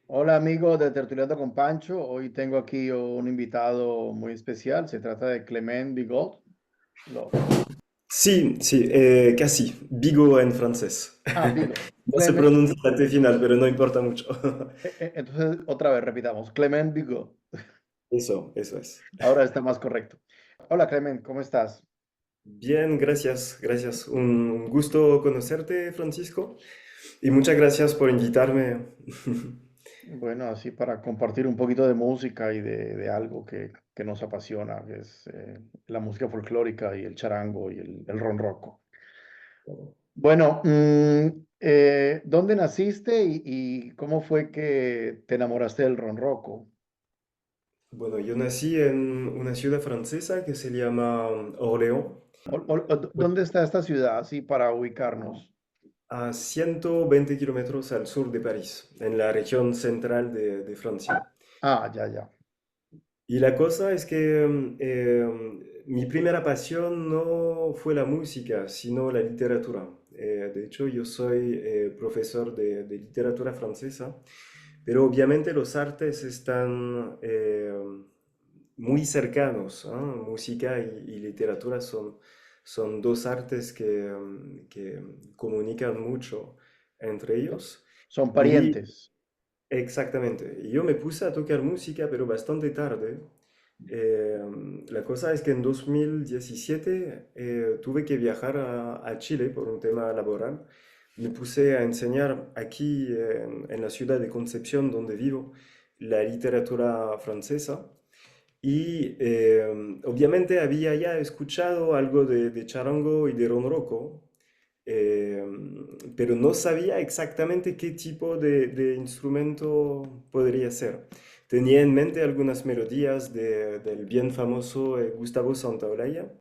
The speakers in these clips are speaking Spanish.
Hola amigos de Tertuliando con Pancho. Hoy tengo aquí un invitado muy especial. Se trata de Clement Bigot. Lo... Sí, sí, casi. Bigot en francés. Bigot. No se Clement. pronuncia la T final, pero no importa mucho. Entonces, otra vez repitamos. Clement Bigot. Eso es. Ahora está más correcto. Hola Clement, ¿cómo estás? Bien, gracias, gracias. Un gusto conocerte, Francisco, y muchas gracias por invitarme. Bueno, así para compartir un poquito de música y de algo que nos apasiona, que es la música folclórica y el charango y el ronroco. Bueno, ¿dónde naciste y cómo fue que te enamoraste del ronroco? Bueno, yo nací en una ciudad francesa que se llama Orléans, ¿Dónde está esta ciudad, así para ubicarnos? a 120 kilómetros al sur de París, en la región central de Francia. Ya, ya. Y la cosa es que mi primera pasión no fue la música, sino la literatura. De hecho, yo soy profesor de literatura francesa, pero obviamente los artes están muy cercanos, ¿ah? Música y literatura son dos artes que comunican mucho entre ellos. Son Y parientes. exactamente. Y yo me puse a tocar música, pero bastante tarde. Eh, la cosa es que en 2017 tuve que viajar a Chile por un tema laboral. Me puse a enseñar aquí en la ciudad de Concepción, donde vivo, la literatura francesa. Y obviamente había ya escuchado algo de charango y de ronroco, eh, pero no sabía exactamente qué tipo de instrumento podría ser. Tenía en mente algunas melodías del bien famoso Gustavo Santaolalla.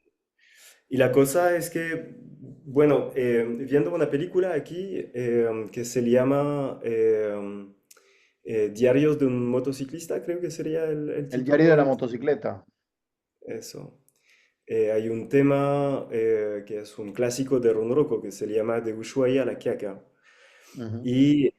Y la cosa es que, bueno, viendo una película aquí que se llama Diarios de un motociclista, creo que sería el El diario de título la en motocicleta. eso. Hay un tema que es un clásico de Ronroco que se llama De Ushuaia a la Quiaca. Ujú. Y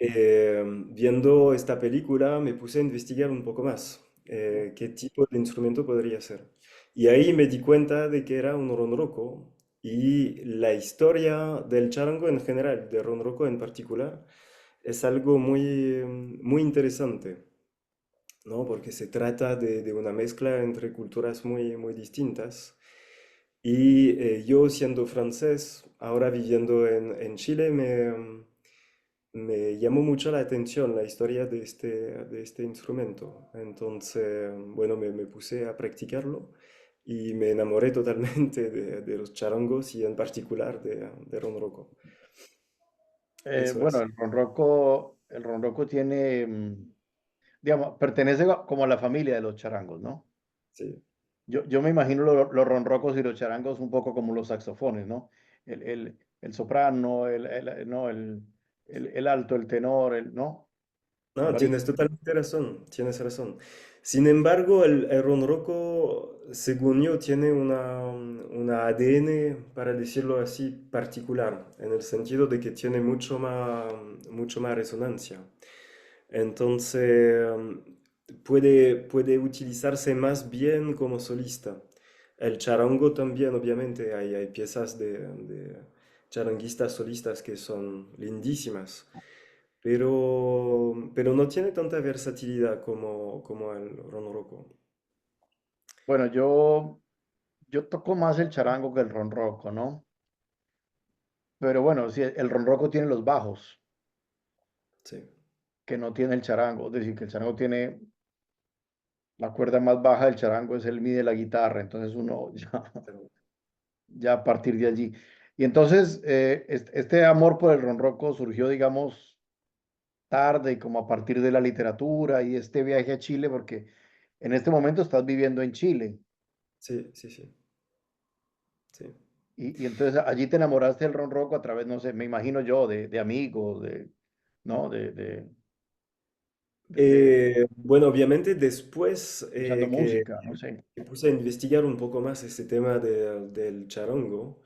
viendo esta película me puse a investigar un poco más qué tipo de instrumento podría ser. Y ahí me di cuenta de que era un ronroco y la historia del charango en general, de ronroco en particular, es algo muy interesante, ¿no? Porque se trata de una mezcla entre culturas muy distintas. Y yo siendo francés, ahora viviendo en Chile, me llamó mucho la atención la historia de este instrumento. Entonces, bueno, me puse a practicarlo y me enamoré totalmente de los charangos y en particular de ronroco. Eso Bueno, es. el ronroco tiene, digamos, pertenece como a la familia de los charangos, ¿no? Sí. Yo me imagino los ronrocos y los charangos un poco como los saxofones, ¿no? El soprano, no, el alto, el tenor, ¿no? El No, tienes barítono. totalmente razón, tienes razón. Sin embargo, el ronroco, según yo, tiene una ADN, para decirlo así, particular, en el sentido de que tiene mucho más resonancia. Entonces, puede utilizarse más bien como solista. El charango también, obviamente, hay piezas de charanguistas solistas que son lindísimas, pero no tiene tanta versatilidad como el ronroco. Bueno, yo toco más el charango que el ronroco, ¿no? Pero bueno, sí, el ronroco tiene los bajos, Sí. que no tiene el charango. Es decir, que el charango tiene la cuerda más baja del charango, es el mi de la guitarra. Entonces uno ya a partir de allí. Y entonces este amor por el ronroco surgió, digamos, tarde y como a partir de la literatura y este viaje a Chile, porque en este momento estás viviendo en Chile. Sí, sí, sí, sí. Y entonces allí te enamoraste del ronroco a través, no sé, me imagino yo, de amigos, ¿no? De Bueno, obviamente después escuchando música, no sé. me puse a investigar un poco más este tema del charango,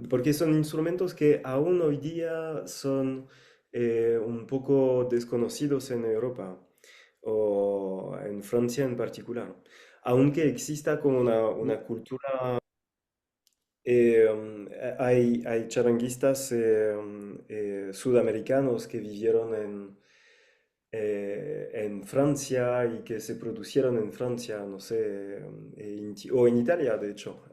porque son instrumentos que aún hoy día son un poco desconocidos en Europa o en Francia en particular. Aunque exista como una cultura, hay charanguistas sudamericanos que vivieron en Francia y que se producieron en Francia, no sé, o en Italia, de hecho.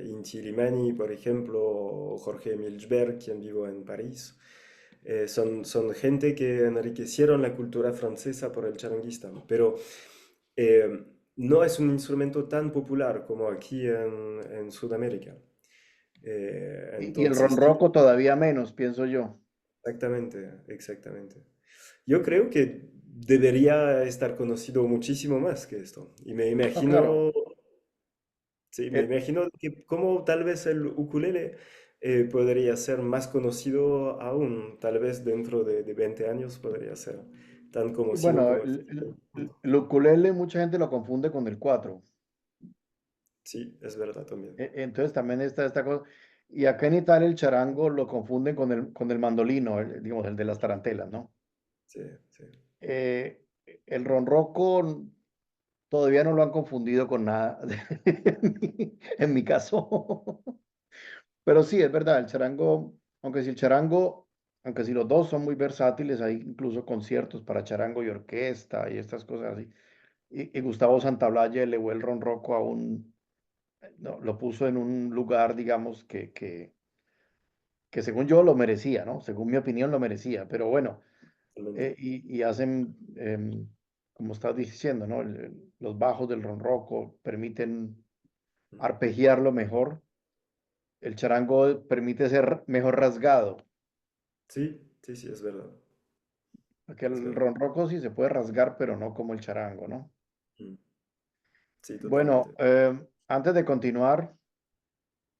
Inti Limani, por ejemplo, o Jorge Milchberg, quien vive en París. Son gente que enriquecieron la cultura francesa por el charanguista, pero no es un instrumento tan popular como aquí en Sudamérica. Y el Entonces, sí, ronroco todavía menos, pienso yo. exactamente, exactamente. Yo creo que debería estar conocido muchísimo más que esto. Y me No, claro. imagino, sí, me Eh, imagino que como tal vez el ukulele podría ser más conocido aún, tal vez dentro de 20 años podría ser tan y conocido bueno, como el canto. el ukulele mucha gente lo confunde con el cuatro. Sí, es verdad también. Entonces también está esta cosa. Y acá en Italia el charango lo confunden con el mandolino, digamos, el de las tarantelas, ¿no? Sí, sí. Eh, el ronroco todavía no lo han confundido con nada, en mi caso. Pero sí, es verdad, el charango, aunque si los dos son muy versátiles, hay incluso conciertos para charango y orquesta y estas cosas así. Y Gustavo Santaolalla elevó el ronroco a un, no, lo puso en un lugar, digamos, que según yo lo merecía, ¿no? Según mi opinión lo merecía, pero bueno, Totalmente. y hacen, como estás diciendo, ¿no? Los bajos del ronroco permiten arpegiarlo mejor. El charango permite ser mejor rasgado. Sí, sí, sí, es verdad. Porque Es el verdad. ronroco sí se puede rasgar, pero no como el charango, ¿no? Mm. Sí, Bueno, totalmente. antes de continuar,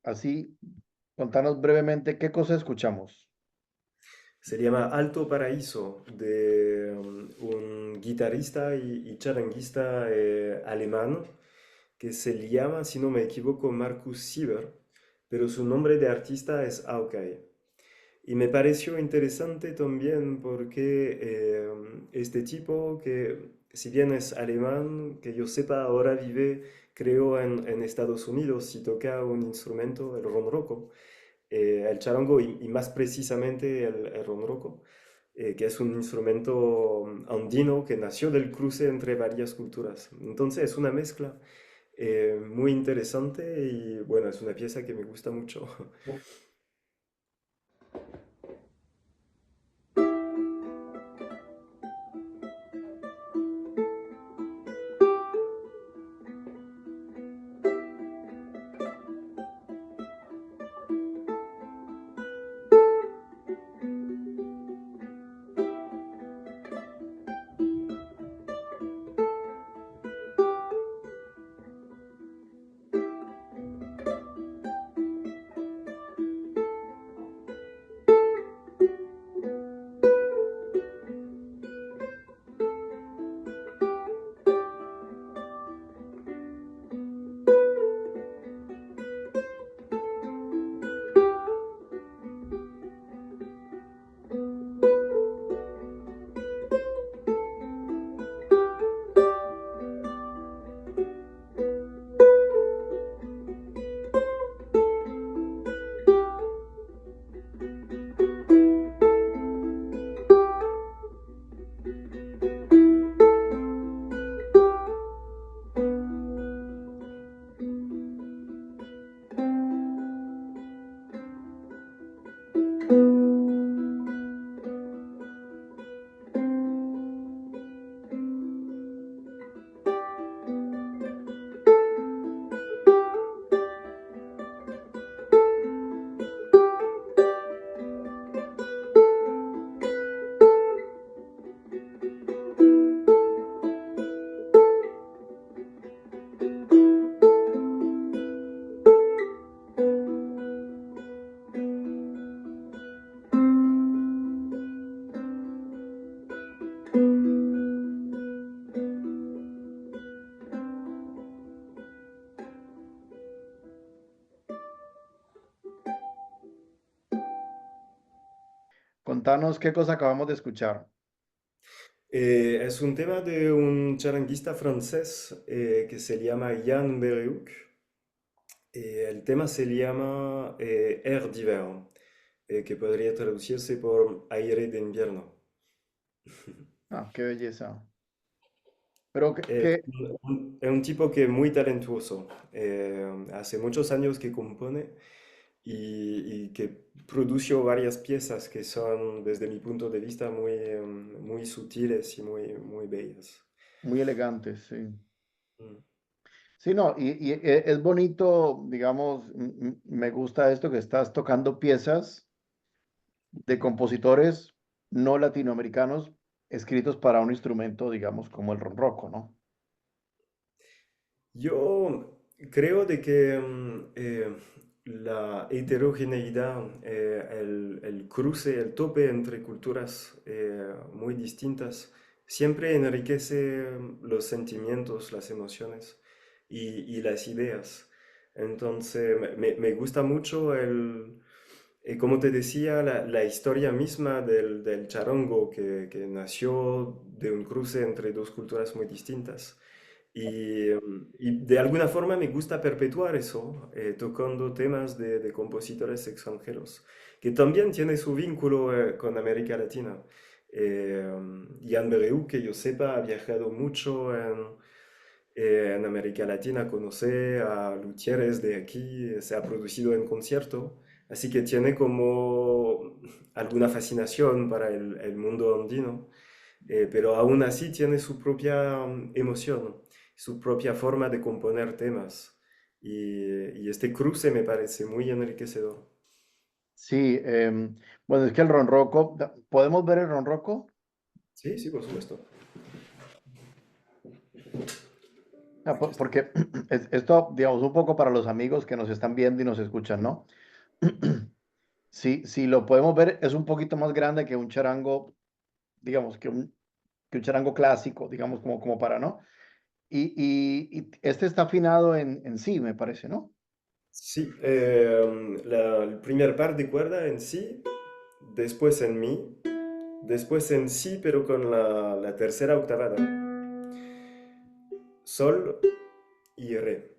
así, contanos brevemente qué cosa escuchamos. Se llama Alto Paraíso, de un guitarrista y charanguista alemán que se llama, si no me equivoco, Markus Sieber, pero su nombre de artista es Aukay. Y me pareció interesante también porque este tipo, que si bien es alemán, que yo sepa, ahora vive, creo, en Estados Unidos y toca un instrumento, el ronroco, el charango y más precisamente el ronroco, que es un instrumento andino que nació del cruce entre varias culturas. Entonces es una mezcla muy interesante y bueno, es una pieza que me gusta mucho. contanos qué cosa acabamos de escuchar. Es un tema de un charanguista francés que se llama Jan Bereuc. El tema se llama Air d'hiver, que podría traducirse por aire de invierno. Ah, qué belleza. Pero Es es un tipo que es muy talentuoso. Hace muchos años que compone y que produjo varias piezas que son, desde mi punto de vista, muy sutiles y muy bellas. muy elegante, sí. Mm. Sí, no, es bonito, digamos, me gusta esto que estás tocando piezas de compositores no latinoamericanos escritos para un instrumento, digamos, como el ronroco, ¿no? Yo creo de que la heterogeneidad, el cruce, el tope entre culturas muy distintas, siempre enriquece los sentimientos, las emociones y las ideas. Entonces, me gusta mucho como te decía, la historia misma del charango que nació de un cruce entre dos culturas muy distintas. Y de alguna forma me gusta perpetuar eso, tocando temas de compositores extranjeros, que también tiene su vínculo con América Latina. Jan Bereu, que yo sepa, ha viajado mucho en América Latina, conoce a luthieres de aquí, se ha producido en concierto, así que tiene como alguna fascinación para el mundo andino, pero aún así tiene su propia emoción, su propia forma de componer temas. Y este cruce me parece muy enriquecedor. Sí, bueno, es que el ronroco, ¿podemos ver el ronroco? Sí, sí, por supuesto. Ah, Aquí está. porque esto, digamos, un poco para los amigos que nos están viendo y nos escuchan, ¿no? Sí, si lo podemos ver, es un poquito más grande que un charango, digamos, que un charango clásico, digamos, como para, ¿no? Y este está afinado en sí, me parece, ¿no? Sí, el primer par de cuerda en sí, después en mi, después en si, pero con la tercera octavada. Sol y re.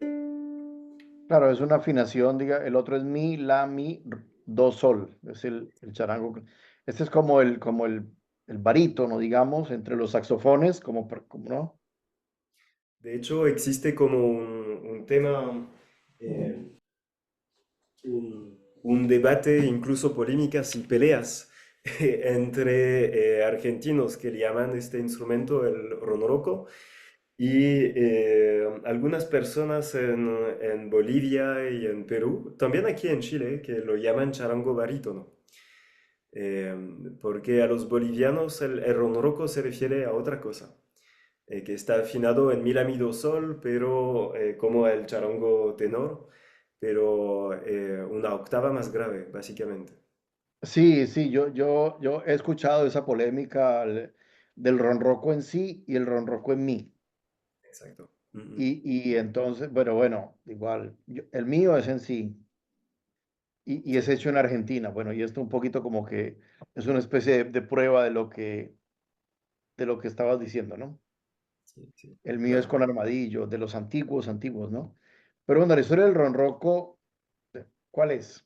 Claro, es una afinación, diga, el otro es mi, la, mi, do, sol, es el charango. Este es el barítono, digamos, entre los saxofones, como, ¿no? De hecho, existe como un tema, eh, un debate, incluso polémicas y peleas entre argentinos que le llaman este instrumento el ronroco y algunas personas en Bolivia y en Perú, también aquí en Chile, que lo llaman charango barítono. Eh, Porque a los bolivianos el ronroco se refiere a otra cosa, que está afinado en mi, la, mi, do, sol, pero como el charango tenor, pero una octava más grave, básicamente. Sí, sí, yo he escuchado esa polémica del ronroco en sí y el ronroco en mí. Exacto. Ujú. Y entonces, bueno, igual, el mío es en sí y es Sí, hecho en Argentina. Bueno, y esto un poquito como que es una especie de prueba de lo que estabas diciendo, ¿no? sí, sí, El mío es claro. con armadillo, de los antiguos, antiguos, ¿no? Pero bueno, la historia del ronroco, ¿cuál es?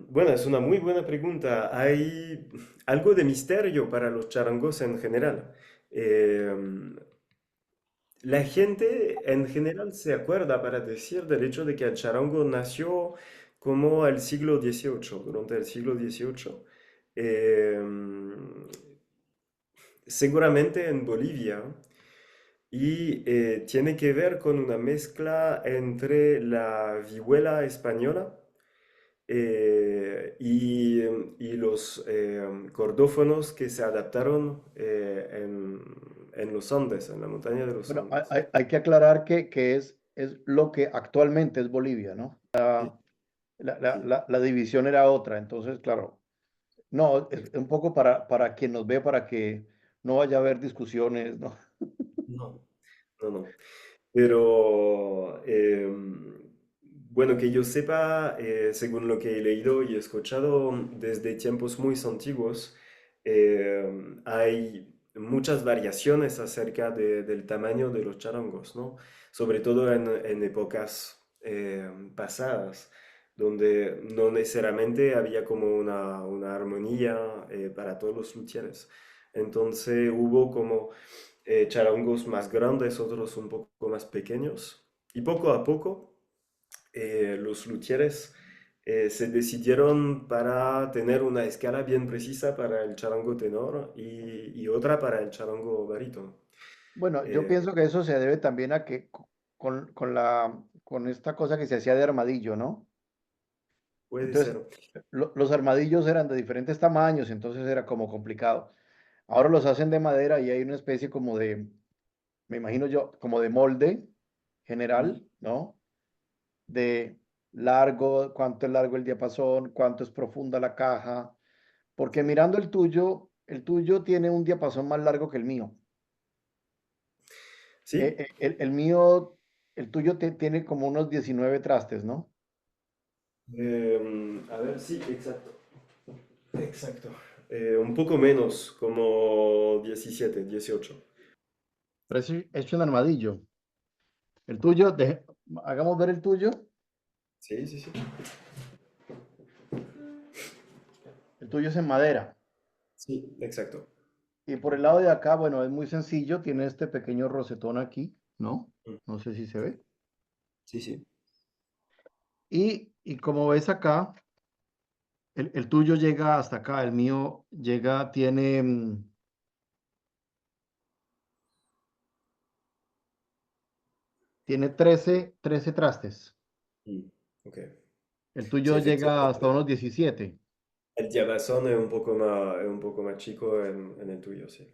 Bueno, es una muy buena pregunta. Hay algo de misterio para los charangos en general. Eh, La gente en general se acuerda para decir del hecho de que el charango nació como al siglo XVIII, durante el siglo XVIII, eh, seguramente en Bolivia, y tiene que ver con una mezcla entre la vihuela española y los cordófonos que se adaptaron en los Andes, en la montaña de los Bueno, hay, Andes. hay- hay que aclarar que es lo que actualmente es Bolivia, ¿no? Sí, sí. La división era otra, entonces, claro, no, es un poco para quien nos ve, para que no vaya a haber discusiones, ¿no? No, no, no. Pero Bueno, que yo sepa, según lo que he leído y escuchado desde tiempos muy antiguos, hay muchas variaciones acerca del tamaño de los charangos, ¿no? Sobre todo en épocas pasadas, donde no necesariamente había como una armonía para todos los luthieres. Entonces hubo como charangos más grandes, otros un poco más pequeños, y poco a poco los luthieres se decidieron para tener una escala bien precisa para el charango tenor y otra para el charango barítono. Bueno, yo Eh, pienso que eso se debe también a que con esta cosa que se hacía de armadillo, ¿no? puede Entonces, ser. los armadillos eran de diferentes tamaños, entonces era como complicado. Ahora los hacen de madera y hay una especie como de, me imagino yo, como de molde Mm. general, ¿no? De largo, cuánto es largo el diapasón, cuánto es profunda la caja, porque mirando el tuyo tiene un diapasón más largo que el mío. ¿Sí? El mío, el tuyo tiene como unos 19 trastes, ¿no? A ver, sí, exacto. Exacto. Un poco menos, como 17, 18. Pero es un armadillo. El tuyo, hagamos ver el tuyo. Sí, sí, sí. El tuyo es en madera. Sí, exacto. Y por el lado de acá, bueno, es muy sencillo. Tiene este pequeño rosetón aquí, ¿no? Mm. No sé si se ve. Sí, sí. Y como ves acá, el tuyo llega hasta acá. El mío llega, tiene 13 trastes. Mm. Ok. El Sí, tuyo llega hasta efectivamente. unos 17. El diapasón es un poco más chico en el tuyo, sí.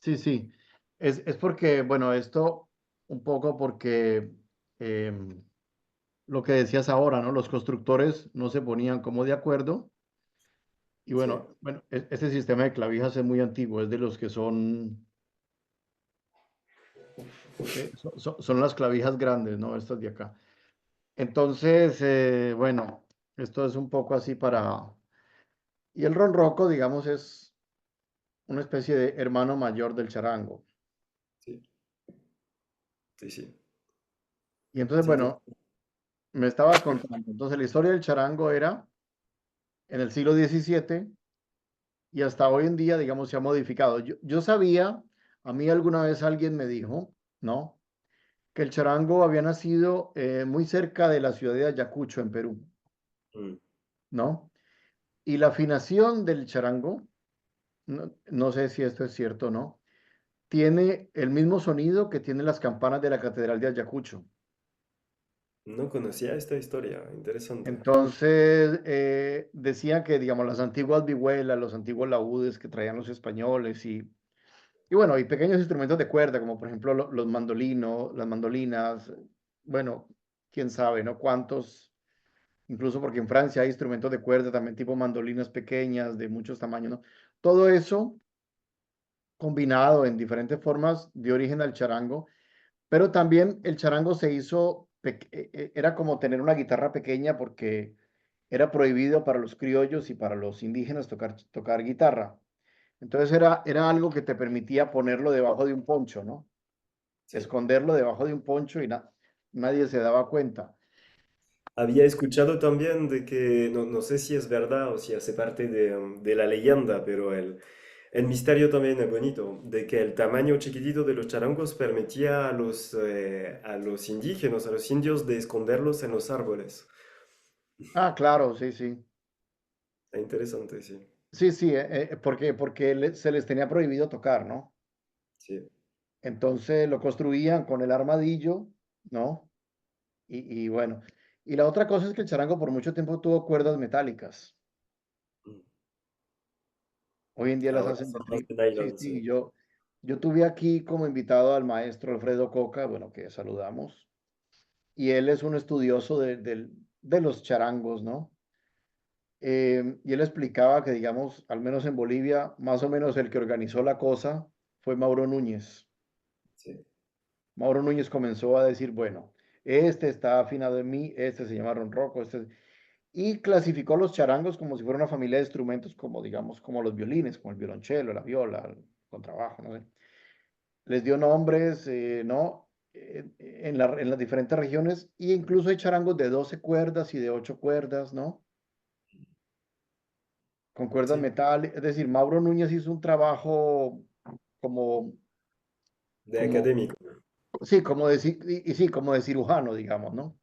Sí, sí. Es porque, bueno, esto un poco porque em, lo que decías ahora, ¿no? Los constructores no se ponían como de acuerdo. Y Sí, bueno, este sistema de clavijas es muy antiguo, es de los que son las clavijas grandes, ¿no? Estas de acá. Entonces, bueno, esto es un poco así para... Y el ronroco, digamos, es una especie de hermano mayor del charango. sí, sí, sí. Y entonces, Sí, bueno, me estabas contando. Entonces, la historia del charango era en el siglo XVII y hasta hoy en día, digamos, se ha modificado. Yo sabía, a mí alguna vez alguien me dijo, ¿no? Que el charango había nacido muy cerca de la ciudad de Ayacucho, en Perú, mm, ¿no? Y la afinación del charango, no sé si esto es cierto o no, tiene el mismo sonido que tienen las campanas de la Catedral de Ayacucho. no conocía esta historia, interesante. Entonces, decían que, digamos, las antiguas vihuelas, los antiguos laúdes que traían los españoles y bueno, y pequeños instrumentos de cuerda, como por ejemplo los mandolinos, las mandolinas, bueno, quién sabe, ¿no? Cuántos, incluso porque en Francia hay instrumentos de cuerda también tipo mandolinas pequeñas de muchos tamaños, ¿no? Todo eso combinado en diferentes formas de origen al charango, pero también el charango se hizo, era como tener una guitarra pequeña porque era prohibido para los criollos y para los indígenas tocar guitarra. Entonces era algo que te permitía ponerlo debajo de un poncho, ¿no? Sí. Esconderlo debajo de un poncho y nadie se daba cuenta. Había escuchado también de que, no, no sé si es verdad o si hace parte de la leyenda, pero el misterio también es bonito, de que el tamaño chiquitito de los charangos permitía a los indígenas, a los indios, de esconderlos en los árboles. Ah, claro, sí, sí. Es interesante, sí. Sí, sí, porque se les tenía prohibido tocar, ¿no? Sí. Entonces lo construían con el armadillo, ¿no? Y bueno, y la otra cosa es que el charango por mucho tiempo tuvo cuerdas metálicas. Mm. Hoy en día las Ahora hacen de son más trigo. de Sí, nylon, sí, sí. yo tuve aquí como invitado al maestro Alfredo Coca, bueno, que saludamos, y él es un estudioso de los charangos, ¿no? Y él explicaba que, digamos, al menos en Bolivia, más o menos el que organizó la cosa fue Mauro Núñez. Sí. Mauro Núñez comenzó a decir, bueno, este está afinado en mi, este se llama ronroco, este, y clasificó los charangos como si fuera una familia de instrumentos, como digamos, como los violines, como el violonchelo, la viola, el contrabajo, no sé. Les dio nombres, ¿no? En las diferentes regiones, y incluso hay charangos de 12 cuerdas y de 8 cuerdas, ¿no? Con cuerdas Sí, metálicas. Es decir, Mauro Núñez hizo un trabajo como, de como, académico. sí, como de, y sí, como de cirujano, digamos, ¿no?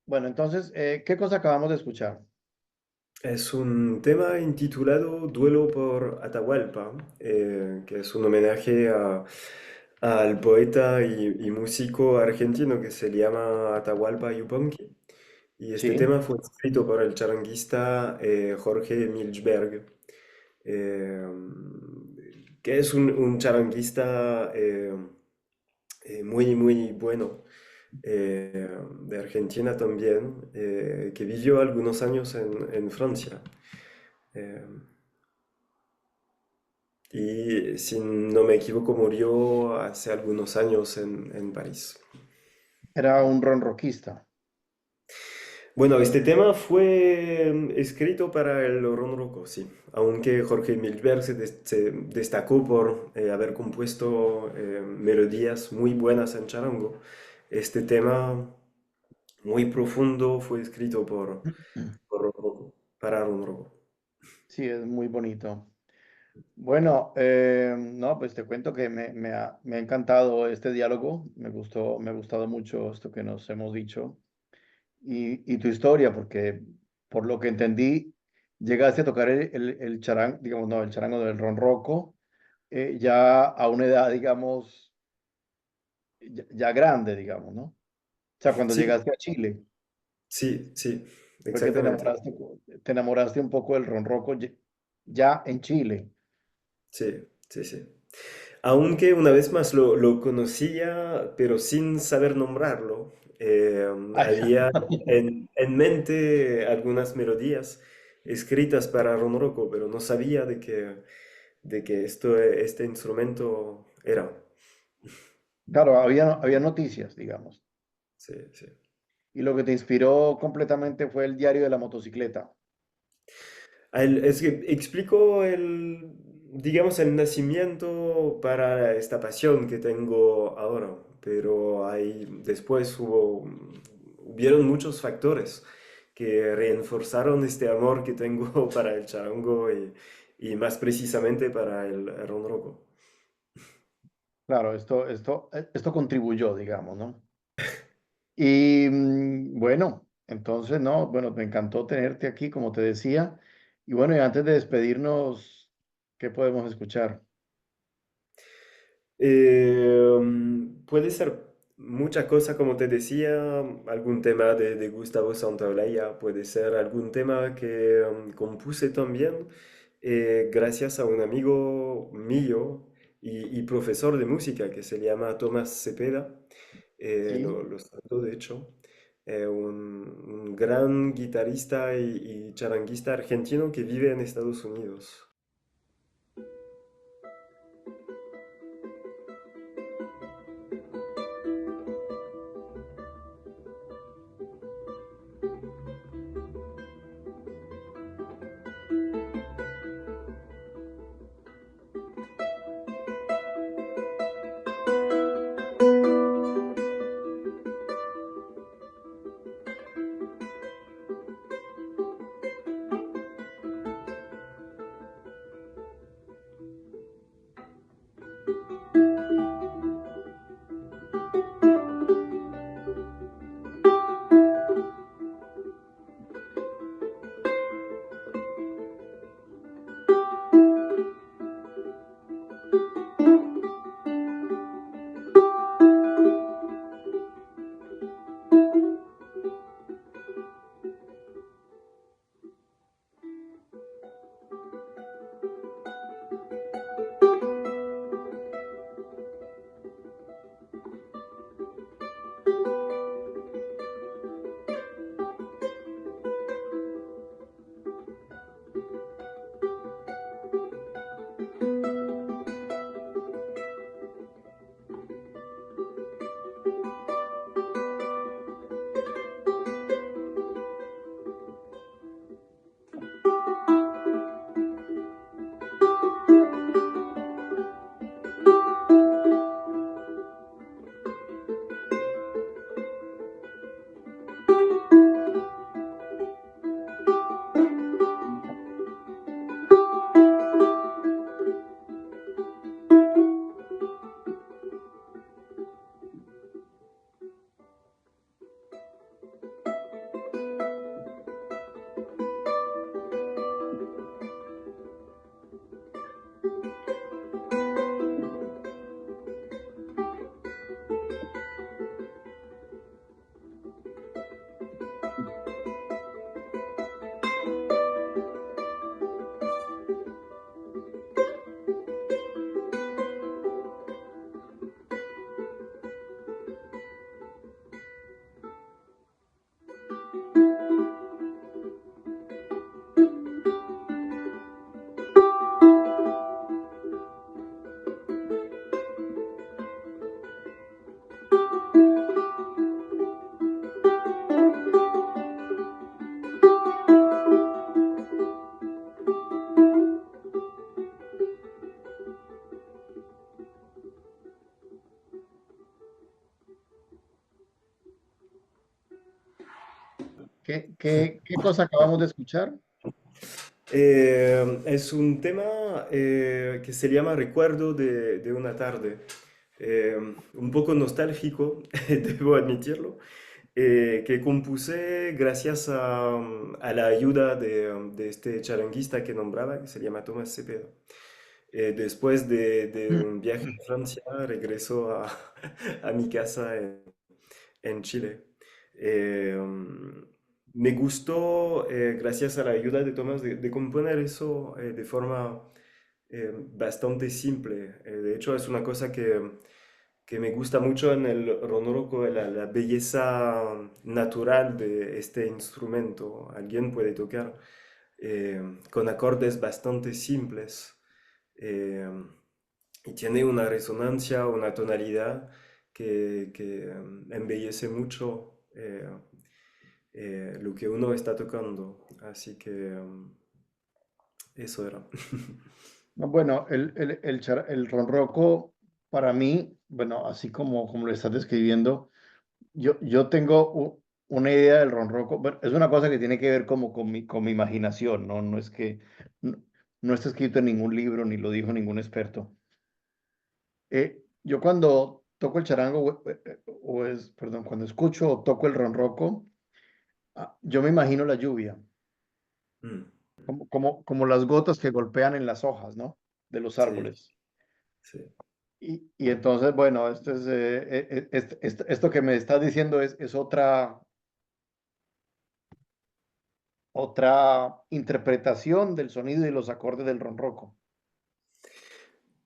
Bueno, entonces, ¿qué cosa acabamos de escuchar? Es un tema intitulado Duelo por Atahualpa, que es un homenaje al poeta y músico argentino que se llama Atahualpa Yupanqui. Y este Sí, tema fue escrito por el charanguista Jorge Milchberg, eh, que es un charanguista muy, muy bueno, de Argentina también, que vivió algunos años en Francia. Eh, y si no me equivoco, murió hace algunos años en París. era un ronroquista. Bueno, este tema fue escrito para el ronroco, sí. Aunque Jorge Milberg se destacó por haber compuesto melodías muy buenas en charango, este tema muy profundo fue escrito por ronroco, para ronroco. Sí, es muy bonito. Bueno, no, pues te cuento que me ha encantado este diálogo, me ha gustado mucho esto que nos hemos dicho y tu historia, porque por lo que entendí, llegaste a tocar el charango, digamos, no, el charango del ronroco, ya a una edad, digamos, ya grande, digamos, ¿no? O sea, cuando Sí, llegaste a Chile, sí, sí, fue que exactamente. te enamoraste un poco del ronroco ya en Chile. Sí, sí, sí. Aunque una vez más lo conocía, pero sin saber nombrarlo. Había en mente algunas melodías escritas para Ronroco, pero no sabía de que este instrumento era. Claro, había noticias, digamos. Sí, sí. Y lo que te inspiró completamente fue el diario de la motocicleta. Es que explico digamos, el nacimiento para esta pasión que tengo ahora, pero después hubieron muchos factores que reforzaron este amor que tengo para el charango y más precisamente para el ronroco. Claro, esto contribuyó, digamos, ¿no? Y bueno, entonces, no, bueno, me encantó tenerte aquí, como te decía. Y bueno, y antes de despedirnos, ¿qué podemos escuchar? Puede ser mucha cosa, como te decía, algún tema de Gustavo Santaolalla, puede ser algún tema que compuse también gracias a un amigo mío y profesor de música que se llama Tomás Cepeda, Sí. lo saludo de hecho, un gran guitarrista y charanguista argentino que vive en Estados Unidos. ¿Qué cosa acabamos de escuchar? Es un tema que se llama Recuerdo de una tarde. Un poco nostálgico, debo admitirlo, que compuse gracias a la ayuda de este charanguista que nombraba, que se llama Tomás Cepeda. Después de un viaje a Francia, regreso a mi casa en Chile. Eh, Me gustó, gracias a la ayuda de Tomás, de componer eso de forma bastante simple. De hecho, es una cosa que me gusta mucho en el ronroco, la belleza natural de este instrumento. Alguien puede tocar con acordes bastante simples eh, y tiene una resonancia, una tonalidad que embellece mucho lo que uno está tocando. Así que eso era. No, bueno, el ronroco para mí, bueno, así como lo estás describiendo, yo tengo una idea del ronroco. Bueno, es una cosa que tiene que ver como con mi imaginación, ¿no? No es que no, no está escrito en ningún libro ni lo dijo ningún experto. Yo cuando toco el charango, perdón, cuando escucho o toco el ronroco, yo me imagino la lluvia, Mm, como las gotas que golpean en las hojas, ¿no? De los sí, árboles. sí. Y entonces, bueno, esto que me estás diciendo es otra interpretación del sonido y los acordes del ronroco.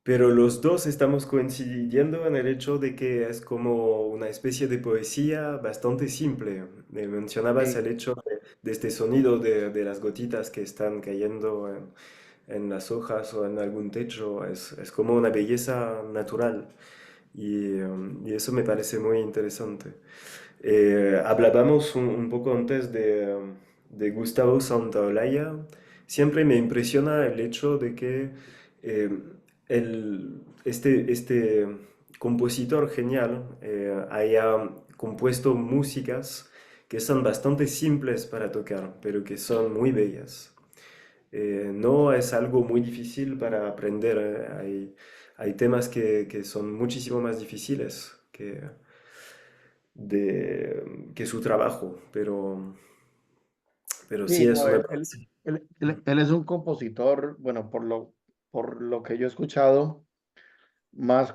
Pero los dos estamos coincidiendo en el hecho de que es como una especie de poesía bastante simple. Me mencionabas el Sí, hecho de este sonido de las gotitas que están cayendo en las hojas o en algún techo. Es como una belleza natural y eso me parece muy interesante. Hablábamos un poco antes de Gustavo Santaolalla. Siempre me impresiona el hecho de que eh, este compositor genial haya compuesto músicas que son bastante simples para tocar, pero que son muy bellas. No es algo muy difícil para aprender. Hay temas que son muchísimo más difíciles que su trabajo, pero sí sí, es no, una... él es un compositor, bueno, por lo que yo he escuchado, más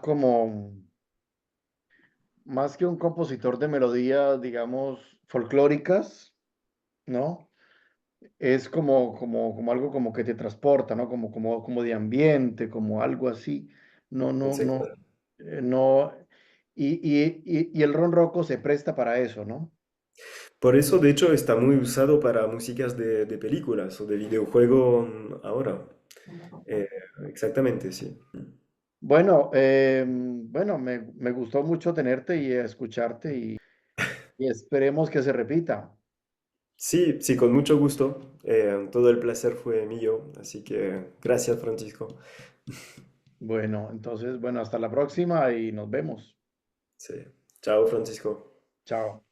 más que un compositor de melodías, digamos, folclóricas, ¿no? Es como algo como que te transporta, ¿no? Como de ambiente, como algo así. No, no, no, Exacto. no. Y el ronroco se presta para eso, ¿no? Por eso, de hecho, está muy usado para músicas de películas o de videojuego ahora. Eh, Exactamente, sí. Bueno, me gustó mucho tenerte y escucharte y esperemos que se repita. Sí, sí, con mucho gusto. Todo el placer fue mío, así que gracias, Francisco. Bueno, entonces, bueno, hasta la próxima y nos vemos. Sí. Chao, Francisco. Chao.